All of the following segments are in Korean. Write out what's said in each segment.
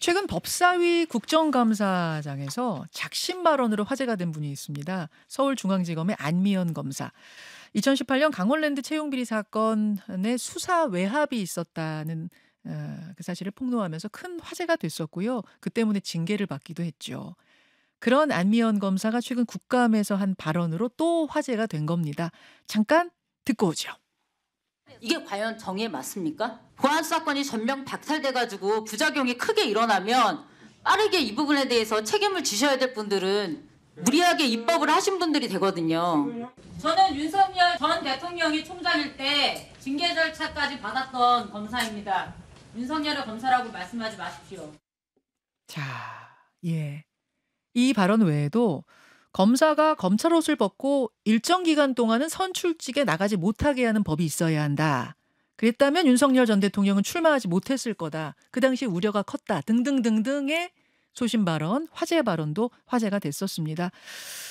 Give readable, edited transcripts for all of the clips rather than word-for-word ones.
최근 법사위 국정감사장에서 작심 발언으로 화제가 된 분이 있습니다. 서울중앙지검의 안미연 검사. 2018년 강원랜드 채용비리 사건의 수사 외압이 있었다는 그 사실을 폭로하면서 큰 화제가 됐었고요. 그 때문에 징계를 받기도 했죠. 그런 안미연 검사가 최근 국감에서 한 발언으로 또 화제가 된 겁니다. 잠깐 듣고 오죠. 이게 과연 정의에 맞습니까? 보안 사건이 전면 박탈돼가지고 부작용이 크게 일어나면 빠르게 이 부분에 대해서 책임을 지셔야 될 분들은 무리하게 입법을 하신 분들이 되거든요. 저는 윤석열 전 대통령이 총장일 때 징계 절차까지 받았던 검사입니다. 윤석열의 검사라고 말씀하지 마십시오. 자, 예. 이 발언 외에도 검사가 검찰 옷을 벗고 일정 기간 동안은 선출직에 나가지 못하게 하는 법이 있어야 한다. 그랬다면 윤석열 전 대통령은 출마하지 못했을 거다. 그 당시 우려가 컸다. 등등등등의 소신 발언, 화제 발언도 화제가 됐었습니다.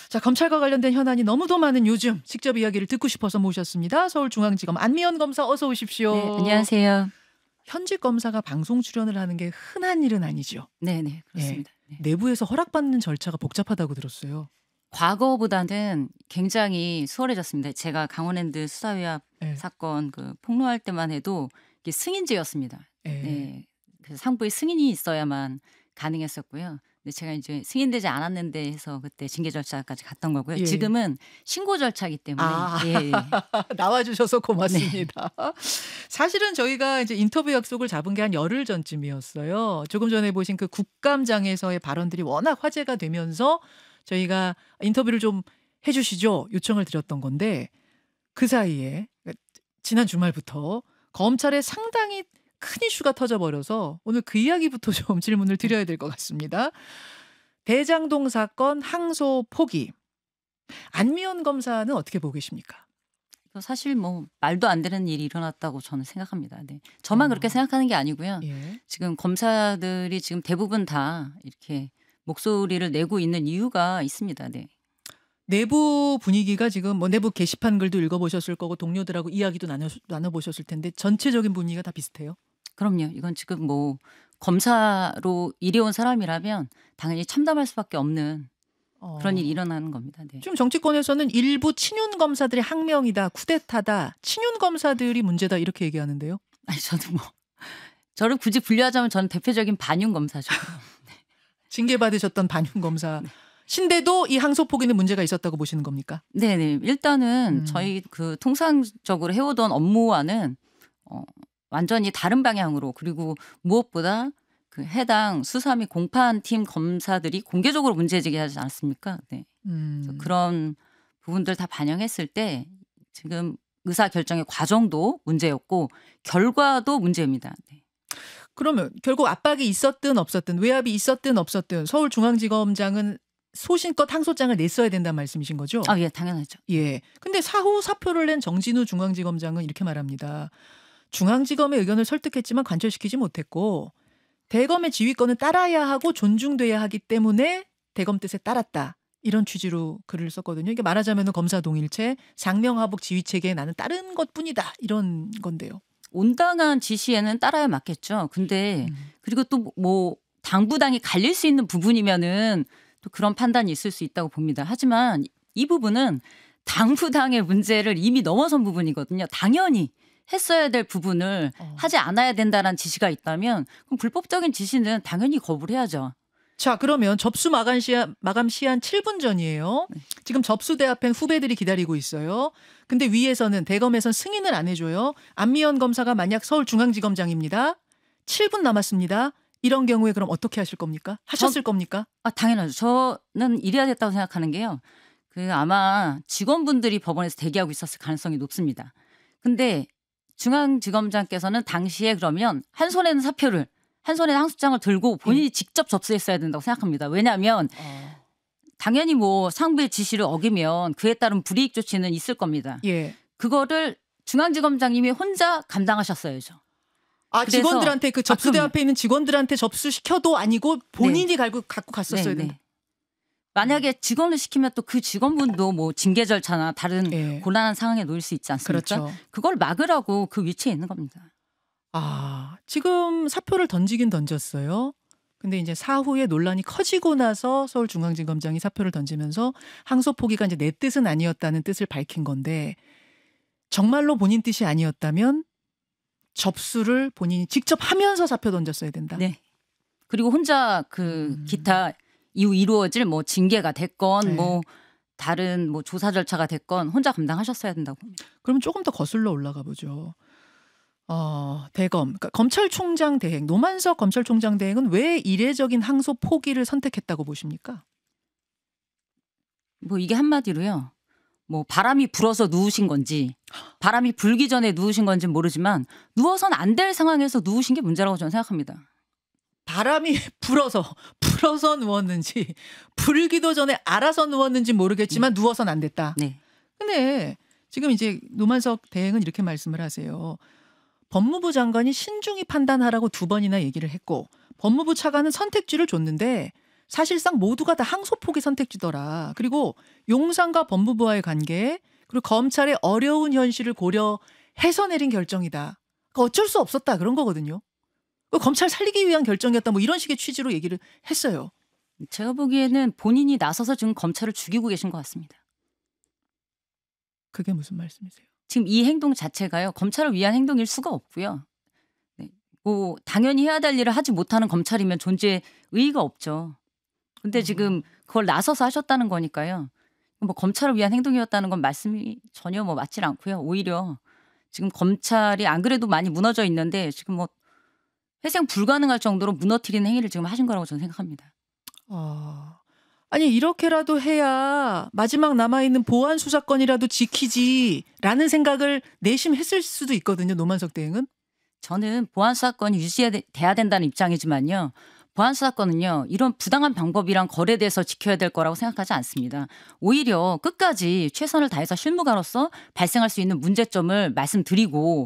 자, 검찰과 관련된 현안이 너무도 많은 요즘 직접 이야기를 듣고 싶어서 모셨습니다. 서울중앙지검 안미연 검사 어서 오십시오. 네, 안녕하세요. 현직 검사가 방송 출연을 하는 게 흔한 일은 아니죠. 네, 그렇습니다. 네. 내부에서 허락받는 절차가 복잡하다고 들었어요. 과거보다는 굉장히 수월해졌습니다. 제가 강원랜드 수사위압 사건 폭로할 때만 해도 이게 승인제였습니다. 네, 그래서 상부에 승인이 있어야만 가능했었고요. 근데 제가 이제 승인되지 않았는데 해서 그때 징계 절차까지 갔던 거고요. 지금은 신고 절차이기 때문에 나와주셔서 고맙습니다. 네. 사실은 저희가 이제 인터뷰 약속을 잡은 게 한 열흘 전쯤이었어요. 조금 전에 보신 그 국감장에서의 발언들이 워낙 화제가 되면서 저희가 인터뷰를 좀 해주시죠 요청을 드렸던 건데 그 사이에 지난 주말부터 검찰에 상당히 큰 이슈가 터져버려서 오늘 그 이야기부터 좀 질문을 드려야 될 것 같습니다. 대장동 사건 항소 포기. 안미연 검사는 어떻게 보고 계십니까? 사실 뭐 말도 안 되는 일이 일어났다고 저는 생각합니다. 네. 저만 그렇게 생각하는 게 아니고요. 지금 검사들이 지금 대부분 다 이렇게 목소리를 내고 있는 이유가 있습니다. 네. 내부 분위기가 지금 뭐 내부 게시판 글도 읽어보셨을 거고 동료들하고 이야기도 나눠보셨을 텐데 전체적인 분위기가 다 비슷해요? 그럼요. 이건 지금 뭐 검사로 일해온 사람이라면 당연히 참담할 수밖에 없는 그런 일이 일어나는 겁니다. 네. 지금 정치권에서는 일부 친윤 검사들의 항명이다, 쿠데타다, 친윤 검사들이 문제다 이렇게 얘기하는데요. 아니 저는 저를 굳이 분류하자면 저는 대표적인 반윤 검사죠. 징계받으셨던 반윤 검사. 신데도 이 항소 포기는 문제가 있었다고 보시는 겁니까? 네. 일단은 저희 통상적으로 해오던 업무와는 완전히 다른 방향으로 그리고 무엇보다 그 해당 수사 및 공판팀 검사들이 공개적으로 문제제기하지 않았습니까? 네. 그런 부분들 다 반영했을 때 지금 의사결정의 과정도 문제였고 결과도 문제입니다. 네. 그러면 결국 압박이 있었든 없었든 외압이 있었든 없었든 서울중앙지검장은 소신껏 항소장을 냈어야 된다는 말씀이신 거죠? 예, 당연하죠. 예. 근데 사후 사표를 낸 정진우 중앙지검장은 이렇게 말합니다. 중앙지검의 의견을 설득했지만 관철시키지 못했고 대검의 지휘권은 따라야 하고 존중돼야 하기 때문에 대검 뜻에 따랐다. 이런 취지로 글을 썼거든요. 이게 말하자면 검사 동일체, 상명하복 지휘체계에 나는 따른 것뿐이다. 이런 건데요. 온당한 지시에는 따라야 맞겠죠. 근데 그리고 또 뭐 당부당이 갈릴 수 있는 부분이면은 또 그런 판단이 있을 수 있다고 봅니다. 하지만 이 부분은 당부당의 문제를 이미 넘어선 부분이거든요. 당연히 했어야 될 부분을 하지 않아야 된다는 지시가 있다면 그럼 불법적인 지시는 당연히 거부를 해야죠. 자, 그러면 접수 마감 시한 7분 전이에요. 지금 접수대 앞엔 후배들이 기다리고 있어요. 근데 위에서는 대검에선 승인을 안 해줘요. 안미연 검사가 만약 서울중앙지검장입니다. 7분 남았습니다. 이런 경우에 그럼 어떻게 하실 겁니까? 하셨을 겁니까? 당연하죠. 저는 이래야 됐다고 생각하는 게요. 아마 직원분들이 법원에서 대기하고 있었을 가능성이 높습니다. 근데 중앙지검장께서는 당시에 그러면 한 손에는 사표를 한 손에 항소장을 들고 본인이 직접 접수했어야 된다고 생각합니다. 왜냐하면 당연히 뭐 상부의 지시를 어기면 그에 따른 불이익 조치는 있을 겁니다. 그거를 중앙지검장님이 혼자 감당하셨어야죠. 직원들한테 그 접수대 앞에 있는 직원들한테 접수시켜도 아니고 본인이 갖고 갔었어야 된다. 만약에 직원을 시키면 또 그 직원분도 뭐 징계 절차나 다른 곤란한 상황에 놓일 수 있지 않습니까? 그렇죠. 그걸 막으라고 그 위치에 있는 겁니다. 지금 사표를 던지긴 던졌어요. 근데 이제 사후에 논란이 커지고 나서 서울중앙지검장이 사표를 던지면서 항소 포기가 이제 내 뜻은 아니었다는 뜻을 밝힌 건데 정말로 본인 뜻이 아니었다면 접수를 본인이 직접 하면서 사표 던졌어야 된다. 네. 그리고 혼자 기타 이후 이루어질 뭐 징계가 됐건 네. 뭐 다른 뭐 조사 절차가 됐건 혼자 감당하셨어야 된다고 봅니다. 그러면 조금 더 거슬러 올라가 보죠. 대검, 그러니까 검찰총장 대행, 노만석 검찰총장 대행은 왜 이례적인 항소 포기를 선택했다고 보십니까? 뭐 이게 한마디로요. 뭐 바람이 불어서 누우신 건지 바람이 불기 전에 누우신 건지 모르지만 누워선 안 될 상황에서 누우신 게 문제라고 저는 생각합니다. 바람이 불어서 누웠는지 불기도 전에 알아서 누웠는지 모르겠지만 누워선 안 됐다. 네. 근데 지금 이제 노만석 대행은 이렇게 말씀을 하세요. 법무부 장관이 신중히 판단하라고 2번이나 얘기를 했고 법무부 차관은 선택지를 줬는데 사실상 모두가 다 항소 포기 선택지더라. 그리고 용산과 법무부와의 관계 그리고 검찰의 어려운 현실을 고려해서 내린 결정이다. 그러니까 어쩔 수 없었다 그런 거거든요. 검찰 살리기 위한 결정이었다 뭐 이런 식의 취지로 얘기를 했어요. 제가 보기에는 본인이 나서서 지금 검찰을 죽이고 계신 것 같습니다. 그게 무슨 말씀이세요? 지금 이 행동 자체가요. 검찰을 위한 행동일 수가 없고요. 네. 뭐 당연히 해야 될 일을 하지 못하는 검찰이면 존재의 의의가 없죠. 근데 지금 그걸 나서서 하셨다는 거니까요. 뭐 검찰을 위한 행동이었다는 건 말씀이 전혀 뭐 맞질 않고요. 오히려 지금 검찰이 안 그래도 많이 무너져 있는데 지금 뭐 회생 불가능할 정도로 무너뜨리는 행위를 지금 하신 거라고 저는 생각합니다. 아니 이렇게라도 해야 마지막 남아있는 보안 수사권이라도 지키지라는 생각을 내심했을 수도 있거든요. 노만석 대행은. 저는 보안 수사권이 유지돼야 된다는 입장이지만요. 보안 수사권은요. 이런 부당한 방법이랑 거래돼서 지켜야 될 거라고 생각하지 않습니다. 오히려 끝까지 최선을 다해서 실무가로서 발생할 수 있는 문제점을 말씀드리고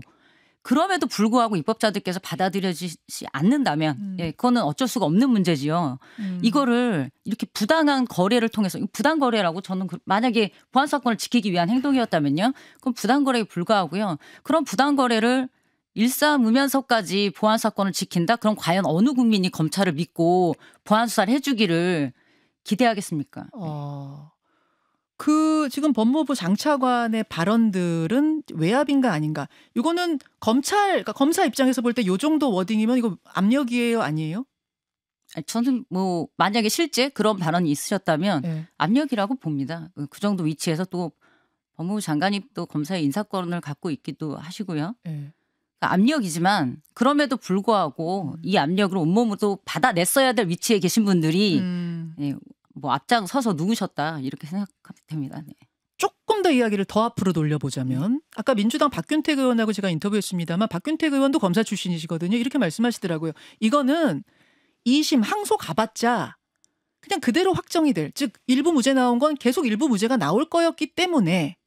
그럼에도 불구하고 입법자들께서 받아들여지지 않는다면 예, 그거는 어쩔 수가 없는 문제지요. 이거를 이렇게 부당한 거래를 통해서 부당 거래라고 저는 만약에 보안 수사권을 지키기 위한 행동이었다면요. 그럼 부당 거래에 불과하고요. 그런 부당 거래를 일사무면서까지 보안 수사권을 지킨다? 그럼 과연 어느 국민이 검찰을 믿고 보안 수사를 해주기를 기대하겠습니까? 지금 법무부 장차관의 발언들은 외압인가 아닌가? 이거는 그러니까 검사 입장에서 볼 때 요 정도 워딩이면 이거 압력이에요, 아니에요? 저는 뭐 만약에 실제 그런 발언이 있으셨다면 네. 압력이라고 봅니다. 그 정도 위치에서 또 법무부 장관이 또 검사의 인사권을 갖고 있기도 하시고요. 네. 그러니까 압력이지만 그럼에도 불구하고 이 압력을 온몸으로 받아냈어야 될 위치에 계신 분들이 예, 뭐 앞장서서 누구셨다 이렇게 생각됩니다. 네. 조금 더 이야기를 더 앞으로 돌려보자면 아까 민주당 박균택 의원하고 제가 인터뷰했습니다만 박균택 의원도 검사 출신이시거든요. 이렇게 말씀하시더라고요. 이거는 2심 항소 가봤자 그냥 그대로 확정이 될, 즉 일부 무죄 나온 건 계속 일부 무죄가 나올 거였기 때문에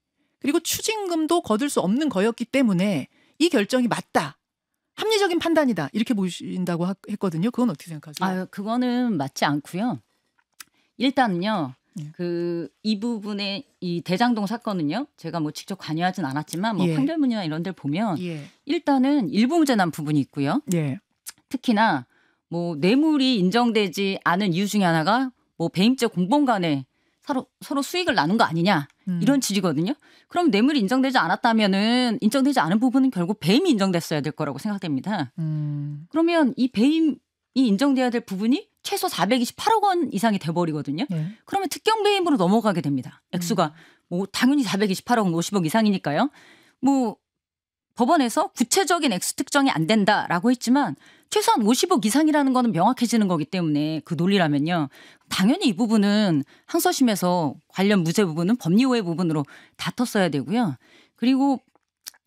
그리고 추징금도 거둘 수 없는 거였기 때문에 이 결정이 맞다. 합리적인 판단이다. 이렇게 보신다고 했거든요. 그건 어떻게 생각하세요? 그거는 맞지 않고요. 일단은요. 이 부분의 이 대장동 사건은요. 제가 뭐 직접 관여하진 않았지만 뭐 판결문이나 이런 데를 보면 일단은 일부 무죄 난 부분이 있고요. 특히나 뭐 뇌물이 인정되지 않은 이유 중에 하나가 뭐 배임죄 공범 간에 서로 수익을 나눈 거 아니냐 이런 취지거든요. 그럼 뇌물이 인정되지 않았다면은 인정되지 않은 부분은 결국 배임이 인정됐어야 될 거라고 생각됩니다. 그러면 이 배임이 인정돼야 될 부분이 최소 428억 원 이상이 돼버리거든요. 그러면 특경 배임으로 넘어가게 됩니다. 액수가 뭐 당연히 428억 원 50억 이상이니까요. 뭐 법원에서 구체적인 액수 특정이 안 된다라고 했지만 최소한 50억 이상이라는 거는 명확해지는 거기 때문에 그 논리라면요. 당연히 이 부분은 항소심에서 관련 무죄 부분은 법리오해 부분으로 다퉜어야 되고요. 그리고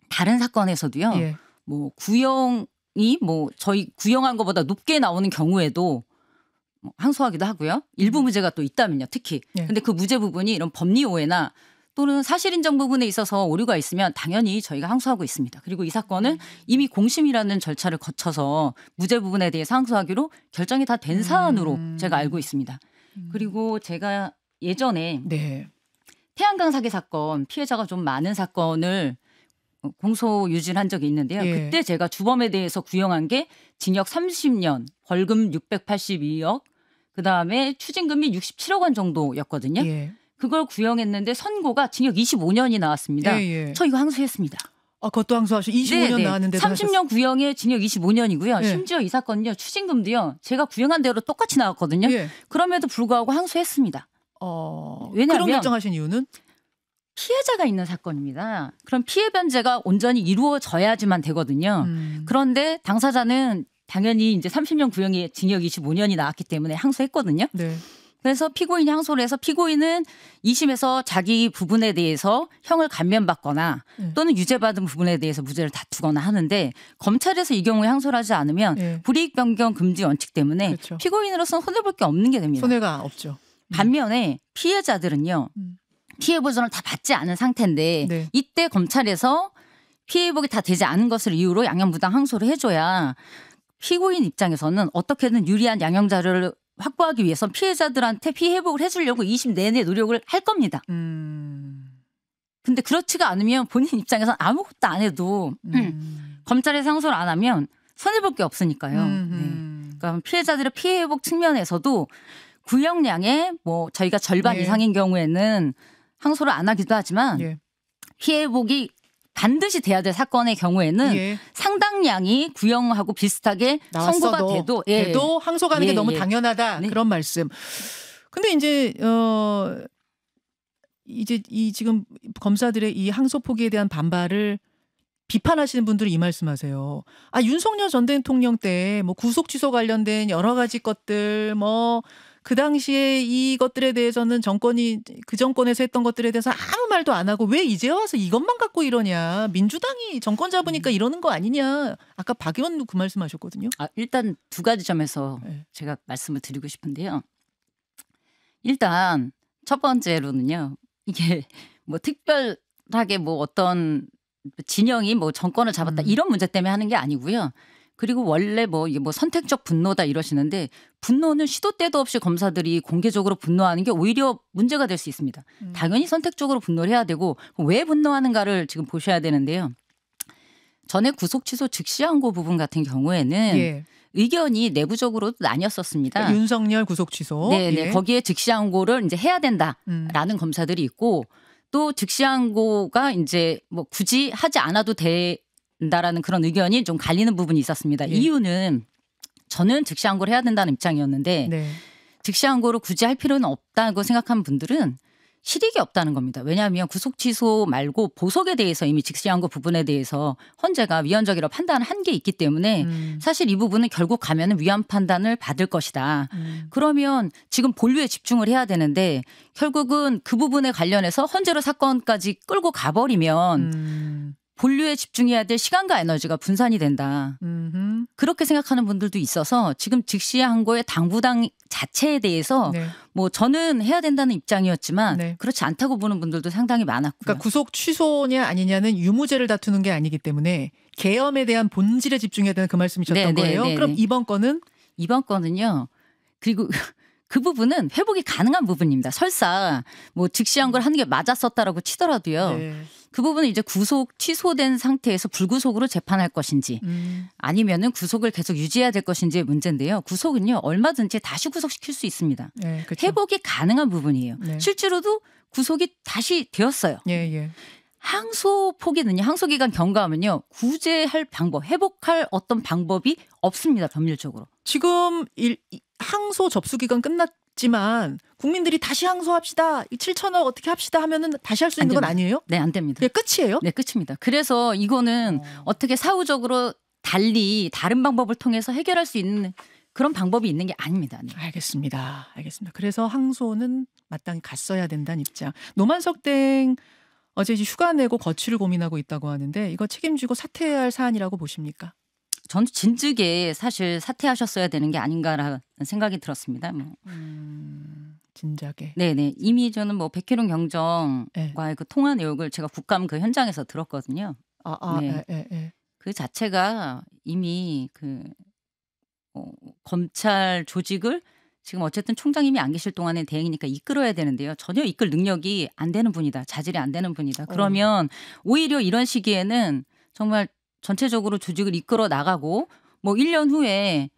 다른 사건에서도요. 뭐 구형이 뭐 저희 구형한 것보다 높게 나오는 경우에도 항소하기도 하고요. 일부 무죄가 또 있다면요. 특히. 근데 그 무죄 부분이 이런 법리오해나 또는 사실인정 부분에 있어서 오류가 있으면 당연히 저희가 항소하고 있습니다. 그리고 이 사건은 이미 공심이라는 절차를 거쳐서 무죄 부분에 대해서 항소하기로 결정이 다 된 사안으로 제가 알고 있습니다. 그리고 제가 예전에 태양광 사기 사건 피해자가 좀 많은 사건을 공소 유지를 한 적이 있는데요. 예. 그때 제가 주범에 대해서 구형한 게 징역 30년, 벌금 682억, 그다음에 추징금이 67억 원 정도였거든요. 예. 그걸 구형했는데 선고가 징역 25년이 나왔습니다. 예, 예. 저 이거 항소했습니다. 그것도 항소하시고 25년 나왔는데도 30년 구형에 징역 25년이고요. 예. 심지어 이 사건은요. 추징금도요. 제가 구형한 대로 똑같이 나왔거든요. 예. 그럼에도 불구하고 항소했습니다. 그런 왜냐하면 결정하신 이유는 피해자가 있는 사건입니다. 그럼 피해 변제가 온전히 이루어져야지만 되거든요. 그런데 당사자는 당연히 이제 30년 구형에 징역 25년이 나왔기 때문에 항소했거든요. 네. 그래서 피고인이 항소를 해서 피고인은 2심에서 자기 부분에 대해서 형을 감면받거나 또는 유죄받은 부분에 대해서 무죄를 다투거나 하는데 검찰에서 이 경우에 항소를 하지 않으면 예. 불이익 변경 금지 원칙 때문에 그렇죠. 피고인으로서는 손해볼 게 없는 게 됩니다. 손해가 없죠. 반면에 피해자들은요. 피해 보전을 다 받지 않은 상태인데 네. 이때 검찰에서 피해 회복이 다 되지 않은 것을 이유로 양형부당 항소를 해줘야 피고인 입장에서는 어떻게든 유리한 양형 자료를 확보하기 위해서 피해자들한테 피해 회복을 해주려고 2심 내내 노력을 할 겁니다. 근데 그렇지가 않으면 본인 입장에서는 아무것도 안 해도 검찰에서 항소를 안 하면 손해볼 게 없으니까요. 네. 그러니까 피해자들의 피해 회복 측면에서도 구형량의 뭐 저희가 절반 예. 이상인 경우에는 항소를 안 하기도 하지만 예. 피해 회복이 반드시 돼야 될 사건의 경우에는 예. 상당량이 구형하고 비슷하게 선고가 나왔어도 돼도 돼도 항소 가는 게 예, 너무 예. 당연하다. 네. 그런 말씀. 근데 이제 이제 이 지금 검사들의 이 항소 포기에 대한 반발을 비판하시는 분들이 이 말씀하세요. 윤석열 전 대통령 때 뭐 구속 취소 관련된 여러 가지 것들 뭐 그 당시에 이것들에 대해서는 정권이 그 정권에서 했던 것들에 대해서 아무 말도 안 하고 왜 이제 와서 이것만 갖고 이러냐. 민주당이 정권 잡으니까 이러는 거 아니냐. 아까 박 의원도 그 말씀하셨거든요. 일단 두 가지 점에서 네. 제가 말씀을 드리고 싶은데요. 일단 첫 번째로는요. 이게 뭐 특별하게 뭐 어떤 진영이 뭐 정권을 잡았다 이런 문제 때문에 하는 게 아니고요. 그리고 원래 뭐 이게 뭐 선택적 분노다 이러시는데 분노는 시도 때도 없이 검사들이 공개적으로 분노하는 게 오히려 문제가 될 수 있습니다. 당연히 선택적으로 분노를 해야 되고 왜 분노하는가를 지금 보셔야 되는데요. 전에 구속 취소 즉시 항고 부분 같은 경우에는 예. 의견이 내부적으로 나뉘었었습니다. 그러니까 윤석열 구속 취소. 네, 예. 거기에 즉시 항고를 이제 해야 된다라는 검사들이 있고 또 즉시 항고가 이제 뭐 굳이 하지 않아도 된다라는 그런 의견이 좀 갈리는 부분이 있었습니다. 예. 이유는 저는 즉시 항고를 해야 된다는 입장이었는데 네. 즉시 항고를 굳이 할 필요는 없다고 생각하는 분들은 실익이 없다는 겁니다. 왜냐하면 구속 취소 말고 보석에 대해서 이미 즉시 항고 부분에 대해서 헌재가 위헌적이라고 판단을 한 게 있기 때문에 사실 이 부분은 결국 가면은 위헌 판단을 받을 것이다. 그러면 지금 본류에 집중을 해야 되는데 결국은 그 부분에 관련해서 헌재로 사건까지 끌고 가버리면 본류에 집중해야 될 시간과 에너지가 분산이 된다. 그렇게 생각하는 분들도 있어서 지금 즉시 항고의 당부당 자체에 대해서 네. 뭐 저는 해야 된다는 입장이었지만 네. 그렇지 않다고 보는 분들도 상당히 많았고요. 그러니까 구속 취소냐 아니냐는 유무죄를 다투는 게 아니기 때문에 계엄에 대한 본질에 집중해야 되는 그 말씀이셨던 네, 거예요. 네, 그럼 네. 이번 건은 이번 건은요. 그리고 그 부분은 회복이 가능한 부분입니다. 설사 뭐 즉시 항고를 하는 게 맞았었다라고 치더라도요. 네. 그 부분은 이제 구속 취소된 상태에서 불구속으로 재판할 것인지 아니면은 구속을 계속 유지해야 될 것인지의 문제인데요. 구속은요 얼마든지 다시 구속시킬 수 있습니다. 네, 그렇죠. 회복이 가능한 부분이에요. 네. 실제로도 구속이 다시 되었어요. 예, 예. 항소 포기는요. 항소 기간 경과하면요. 구제할 방법, 회복할 어떤 방법이 없습니다. 법률적으로. 지금 항소 접수 기간 끝났지만 국민들이 다시 항소합시다. 7천억 어떻게 합시다 하면은 다시 할 수 있는 건 아니에요? 네, 안 됩니다. 그게 끝이에요? 네, 끝입니다. 그래서 이거는 어떻게 사후적으로 달리 다른 방법을 통해서 해결할 수 있는 그런 방법이 있는 게 아닙니다. 네. 알겠습니다. 그래서 항소는 마땅히 갔어야 된다는 입장. 노만석 땡 어제 이제 휴가 내고 거취를 고민하고 있다고 하는데 이거 책임지고 사퇴해야 할 사안이라고 보십니까? 저는 진즉에 사실 사퇴하셨어야 되는 게 아닌가라는 생각이 들었습니다. 뭐. 진작에. 네네. 이미 저는 뭐 백희룡 경정과의 네. 그 통화 내용을 제가 국감 그 현장에서 들었거든요. 네. 예. 그 자체가 이미 그 검찰 조직을 지금 어쨌든 총장님이 안 계실 동안에 대행이니까 이끌어야 되는데요. 전혀 이끌 능력이 안 되는 분이다. 자질이 안 되는 분이다. 그러면 오히려 이런 시기에는 정말 전체적으로 조직을 이끌어 나가고 뭐 1년 후에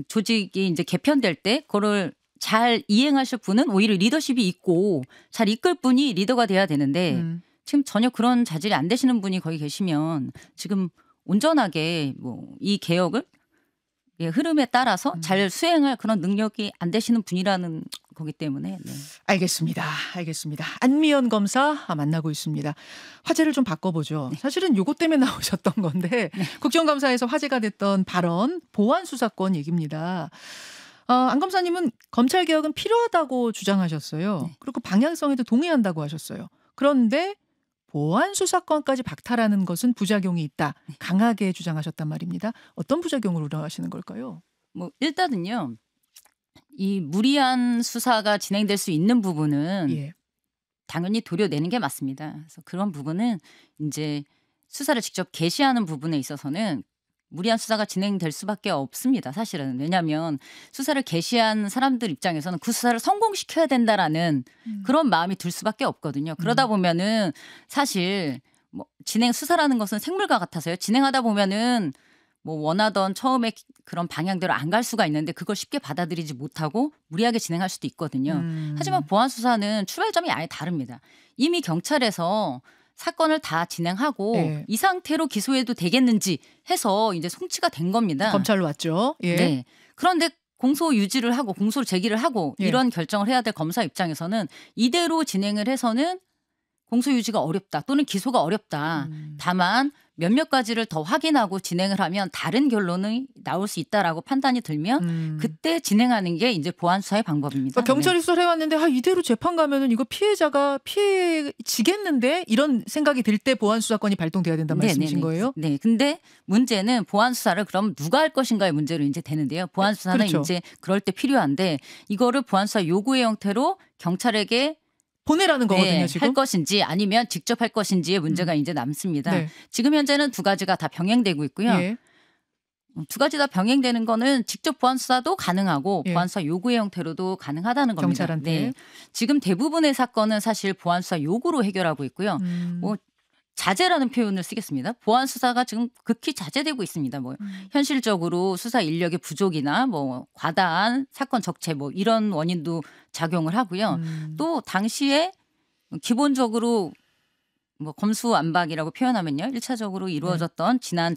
조직이 이제 개편될 때 그거를 잘 이행하실 분은 오히려 리더십이 있고 잘 이끌 분이 리더가 돼야 되는데 지금 전혀 그런 자질이 안 되시는 분이 거기 계시면 지금 온전하게 뭐 이 개혁을 흐름에 따라서 잘 수행할 그런 능력이 안 되시는 분이라는 거기 때문에. 네. 알겠습니다. 알겠습니다. 안미연 검사 만나고 있습니다. 화제를 좀 바꿔보죠. 네. 사실은 요것 때문에 나오셨던 건데 국정감사에서 화제가 됐던 발언 보안 수사권 얘기입니다. 안 검사님은 검찰개혁은 필요하다고 주장하셨어요. 네. 그리고 방향성에도 동의한다고 하셨어요. 그런데 보안 수사권까지 박탈하는 것은 부작용이 있다. 강하게 주장하셨단 말입니다. 어떤 부작용을 우려하시는 걸까요? 뭐 일단은요. 이 무리한 수사가 진행될 수 있는 부분은 예. 당연히 도려내는 게 맞습니다. 그래서 그런 부분은 이제 수사를 직접 개시하는 부분에 있어서는 무리한 수사가 진행될 수밖에 없습니다. 사실은. 왜냐하면 수사를 개시한 사람들 입장에서는 그 수사를 성공시켜야 된다라는 그런 마음이 들 수밖에 없거든요. 그러다 보면은 사실 뭐 수사라는 것은 생물과 같아서요. 진행하다 보면은 뭐 원하던 처음에 그런 방향대로 안 갈 수가 있는데 그걸 쉽게 받아들이지 못하고 무리하게 진행할 수도 있거든요. 하지만 보안 수사는 출발점이 아예 다릅니다. 이미 경찰에서 사건을 다 진행하고 예. 이 상태로 기소해도 되겠는지 해서 이제 송치가 된 겁니다. 검찰로 왔죠. 예. 네. 그런데 공소 유지를 하고 공소를 제기를 하고 예. 이런 결정을 해야 될 검사 입장에서는 이대로 진행을 해서는 공소 유지가 어렵다 또는 기소가 어렵다. 다만 몇몇 가지를 더 확인하고 진행을 하면 다른 결론이 나올 수 있다라고 판단이 들면 그때 진행하는 게 이제 보안 수사의 방법입니다. 그러니까 경찰이 수사를 해왔는데 이대로 재판 가면은 이거 피해자가 피해지겠는데 이런 생각이 들 때 보안 수사권이 발동돼야 된다는 말씀이신 거예요? 네. 근데 문제는 보안 수사를 그럼 누가 할 것인가의 문제로 이제 되는데요. 보안 수사는 그렇죠. 이제 그럴 때 필요한데 이거를 보안 수사 요구의 형태로 경찰에게 보내라는 거거든요, 지금. 할 것인지 아니면 직접 할 것인지의 문제가 이제 남습니다. 네. 지금 현재는 두 가지가 다 병행되고 있고요. 예. 두 가지 다 병행되는 거는 직접 보안 수사도 가능하고 예. 보안 수사 요구의 형태로도 가능하다는 겁니다. 경찰한테. 네. 지금 대부분의 사건은 사실 보안 수사 요구로 해결하고 있고요. 뭐 자제라는 표현을 쓰겠습니다. 보안 수사가 지금 극히 자제되고 있습니다. 뭐 현실적으로 수사 인력의 부족이나 뭐 과다한 사건 적체 뭐 이런 원인도 작용을 하고요. 또 당시에 기본적으로 뭐 검수완박이라고 표현하면요. 1차적으로 이루어졌던 지지난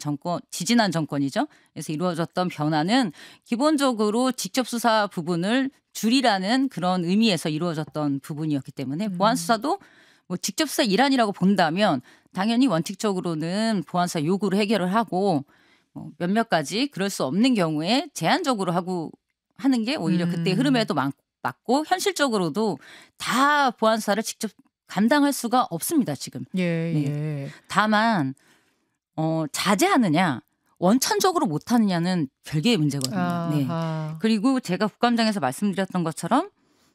정권이죠. 그래서 이루어졌던 변화는 기본적으로 직접 수사 부분을 줄이라는 그런 의미에서 이루어졌던 부분이었기 때문에 보안 수사도 뭐 직접 수사 일환이라고 본다면 당연히 원칙적으로는 보안 수사 요구를 해결을 하고 뭐 몇몇 가지 그럴 수 없는 경우에 제한적으로 하는 게 오히려 그때 흐름에도 맞고 현실적으로도 다 보안 수사를 직접 감당할 수가 없습니다, 지금. 예, 네. 예. 다만 자제하느냐 원천적으로 못하느냐는 별개의 문제거든요. 네. 그리고 제가 국감장에서 말씀드렸던 것처럼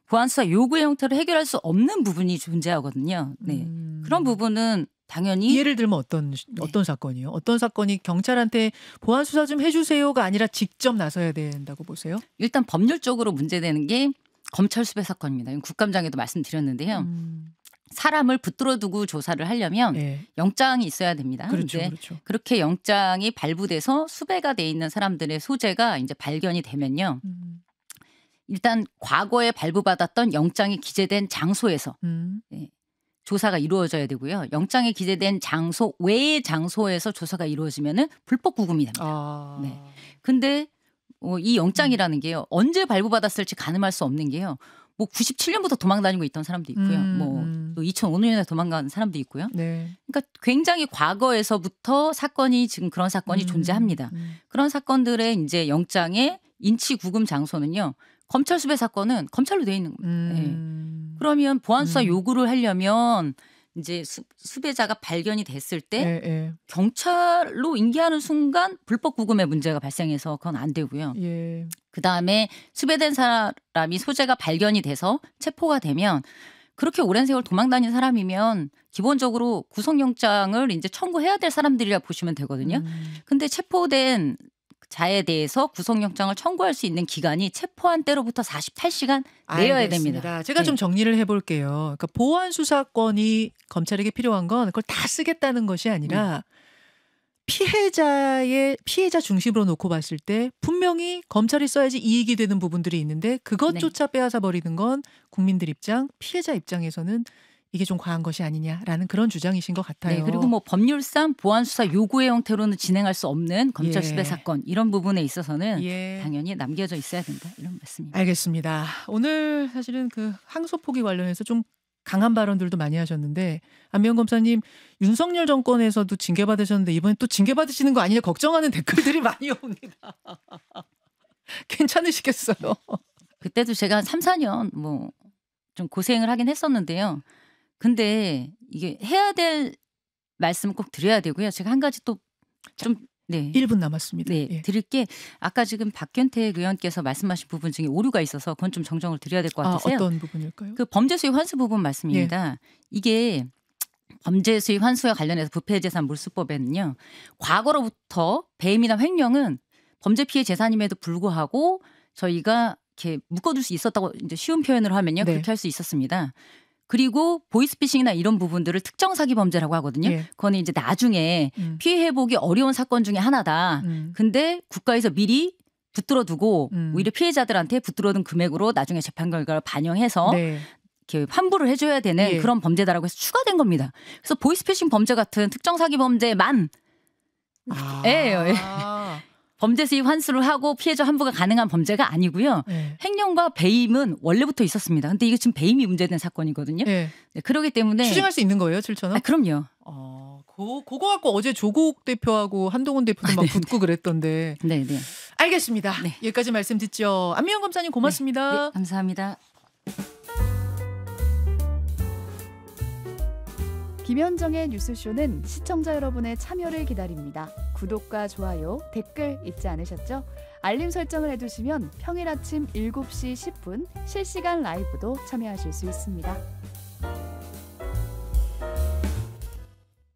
보안 수사 요구의 형태로 해결할 수 없는 부분이 존재하거든요. 네. 그런 부분은 당연히 예를 들면 어떤 사건이요? 어떤 사건이 경찰한테 보안 수사 좀 해주세요가 아니라 직접 나서야 된다고 보세요? 일단 법률적으로 문제되는 게 검찰 수배 사건입니다. 국감장에도 말씀드렸는데요. 사람을 붙들어 두고 조사를 하려면 예. 영장이 있어야 됩니다. 그렇죠, 근데 그렇죠. 그렇게 영장이 발부돼서 수배가 돼 있는 사람들의 소재가 이제 발견이 되면요. 일단 과거에 발부받았던 영장이 기재된 장소에서 조사가 이루어져야 되고요. 영장이 기재된 장소 외의 장소에서 조사가 이루어지면은 불법 구금이 됩니다. 네. 근데 이 영장이라는 게요. 언제 발부받았을지 가늠할 수 없는 게요. 뭐 97년부터 도망 다니고 있던 사람도 있고요. 뭐 또 2005년에 도망간 사람도 있고요. 네. 그러니까 굉장히 과거에서부터 지금 그런 사건이 존재합니다. 그런 사건들의 이제 영장의 인치 구금 장소는요. 검찰 수배 사건은 검찰로 돼 있는 겁니다. 네. 그러면 보안 수사 요구를 하려면 이제 수배자가 발견이 됐을 때 경찰로 인계하는 순간 불법 구금의 문제가 발생해서 그건 안 되고요. 예. 그다음에 수배된 사람이 소재가 발견이 돼서 체포가 되면 그렇게 오랜 세월 도망 다닌 사람이면 기본적으로 구속영장을 이제 청구해야 될 사람들이라 보시면 되거든요. 근데 체포된 자에 대해서 구속영장을 청구할 수 있는 기간이 체포한 때로부터 48시간 내려야 됩니다. 알겠습니다. 제가 네. 좀 정리를 해볼게요. 그러니까 보안 수사권이 검찰에게 필요한 건 그걸 다 쓰겠다는 것이 아니라 피해자 중심으로 놓고 봤을 때 분명히 검찰이 써야지 이익이 되는 부분들이 있는데 그것조차 빼앗아 버리는 건 국민들 입장, 피해자 입장에서는 이게 좀 과한 것이 아니냐라는 그런 주장이신 것 같아요. 네, 그리고 뭐 법률상 보안 수사 요구의 형태로는 진행할 수 없는 검찰 수배 사건 이런 부분에 있어서는 당연히 남겨져 있어야 된다 이런 말씀입니다. 알겠습니다. 오늘 사실은 그 항소 포기 관련해서 좀 강한 발언들도 많이 하셨는데 안미연 검사님 윤석열 정권에서도 징계받으셨는데 이번에 또 징계받으시는 거 아니냐 걱정하는 댓글들이 많이 옵니다. 괜찮으시겠어요? 그때도 제가 한 3, 4년 뭐 좀 고생을 하긴 했었는데요. 근데 이게 해야 될 말씀을 꼭 드려야 되고요. 제가 한 가지 또 좀 1분 남았습니다. 네, 드릴 게 아까 지금 박균택 의원께서 말씀하신 부분 중에 오류가 있어서 그건 좀 정정을 드려야 될 것 같아서요. 어떤 부분일까요? 그 범죄 수입 환수 부분 말씀입니다. 이게 범죄 수입 환수와 관련해서 부패재산 몰수법에는요. 과거로부터 배임이나 횡령은 범죄 피해 재산임에도 불구하고 저희가 이렇게 묶어둘 수 있었다고 이제 쉬운 표현으로 하면요. 그렇게 할 수 있었습니다. 그리고 보이스피싱이나 이런 부분들을 특정 사기 범죄라고 하거든요. 그거는 이제 나중에 피해 회복이 어려운 사건 중에 하나다. 근데 국가에서 미리 붙들어 두고 오히려 피해자들한테 붙들어둔 금액으로 나중에 재판 결과를 반영해서 이렇게 환불을 해줘야 되는 그런 범죄다라고 해서 추가된 겁니다. 그래서 보이스피싱 범죄 같은 특정 사기 범죄만 범죄 수입 환수를 하고 피해자 환부가 가능한 범죄가 아니고요. 횡령과 배임은 원래부터 있었습니다. 근데 이게 지금 배임이 문제된 사건이거든요. 그렇기 때문에 추징할 수 있는 거예요, 7,000원? 그럼요. 그거 갖고 어제 조국 대표하고 한동훈 대표도 막 붙고 그랬던데. 알겠습니다. 여기까지 말씀 듣죠. 안미연 검사님 고맙습니다. 네, 감사합니다. 김현정의 뉴스쇼는 시청자 여러분의 참여를 기다립니다. 구독과 좋아요, 댓글 잊지 않으셨죠? 알림 설정을 해두시면 평일 아침 7시 10분 실시간 라이브도 참여하실 수 있습니다.